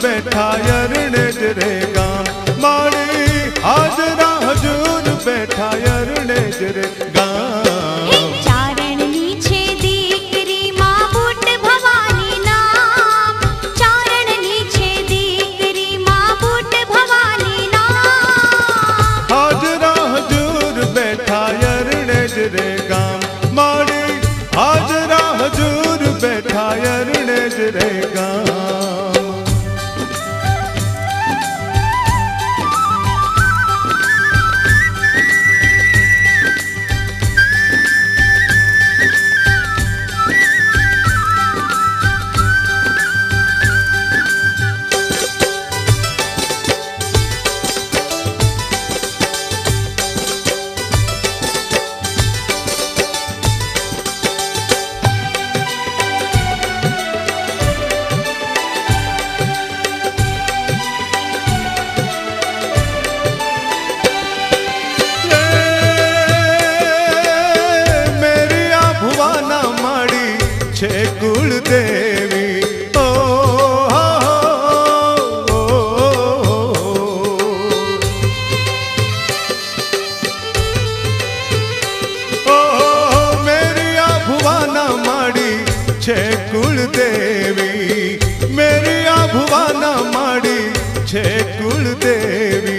बैठा अरणे जरे गाम माड़ी हाजरा हजूर बैठा अरणे जरे गाम। चारण नीचे दीकरी मां बूट भवानी नाम, चारण नीचे दीकरी मां बूट भवानी नाम। हाजरा हजूर बैठा अरणे जरे गाम माड़ी हाजरा हजूर बैठा अरणे जरे गाम। छे कुल देवी ओ, मेरी आ भुवाना माड़ी छे कुल देवी, मेरी आ भुवाना माड़ी छे कुल देवी।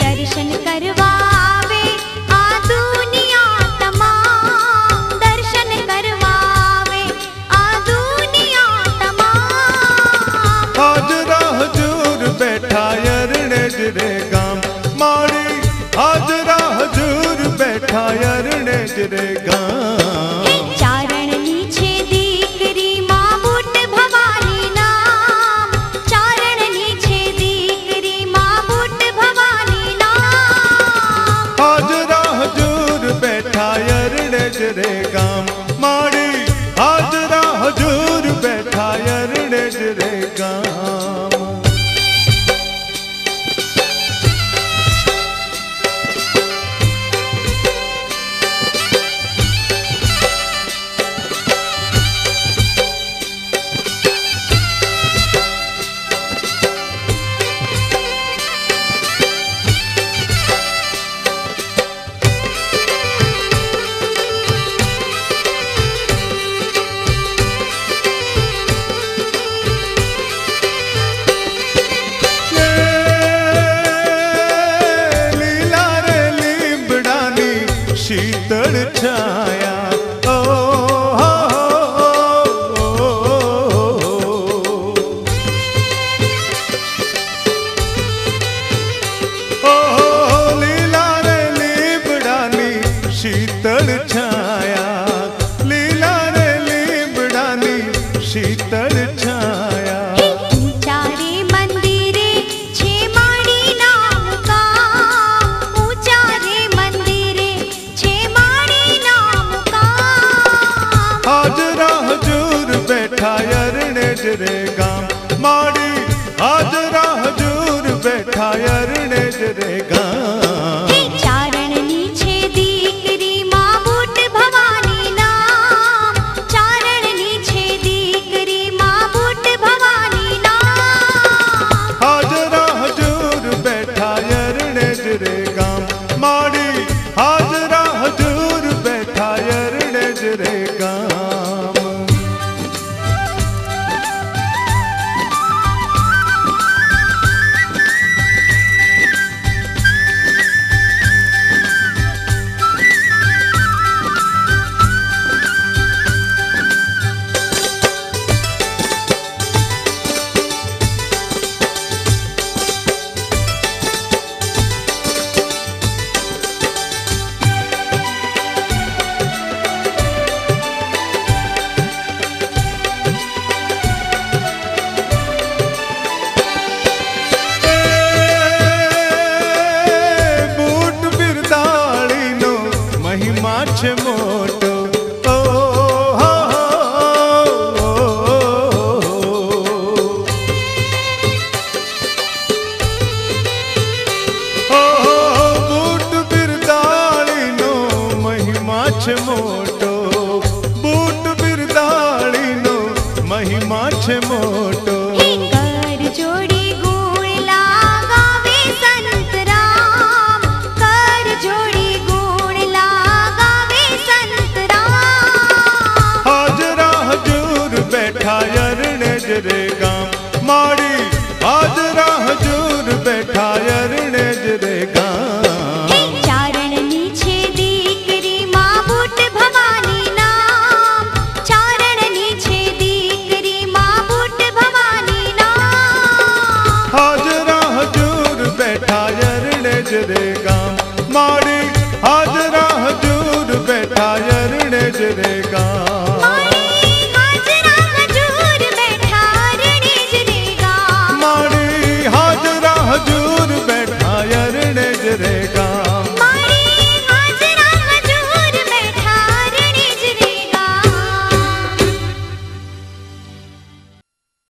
दर्शन करवावे आ दुनिया तमाम, दर्शन करवावे आ दुनिया तमाम। हाजरा हजूर बैठा अरणे जरे गाम माड़ी हाजरा हजूर बैठा अरणे जरे गाम। चारण नीचे दीकरी मां बूट भवानी नाम, चारण नीचे दीकरी मां बूट भवानी नाम। हाजरा हजूर बैठा अरणे जरे गाम माड़ी हाजरा हजूर बैठा अरणे जरे गाम। शीतल छाया ओ, लीला रे लीबड़ानी शीतल छाया, लीला रे लीबड़ानी शीतल छाया। ऊंचा रे मंदिरे छे माड़ी नाम का, ऊंचा रे मंदिरे छे माड़ी नाम का। हाजरा हजूर बैठा अरणे जरे गाम माड़ी हाजरा हजूर बैठा अरणे जरे गाम। चारण नीचे दीकरी मां बूट भवानी नाम, चारण नीचे दीकरी मां बूट भवानी नाम। हाजरा हजूर बैठा अरणे जरे गाम माड़ी हाजरा हजूर बैठा अरणे जरे गाम। છે મોટો બૂટ બિરદાળીનો મહિમા છે મોટો, બૂટ બિરદાળીનો મહિમા છે મોટો. કર જોડી જરે ગામ.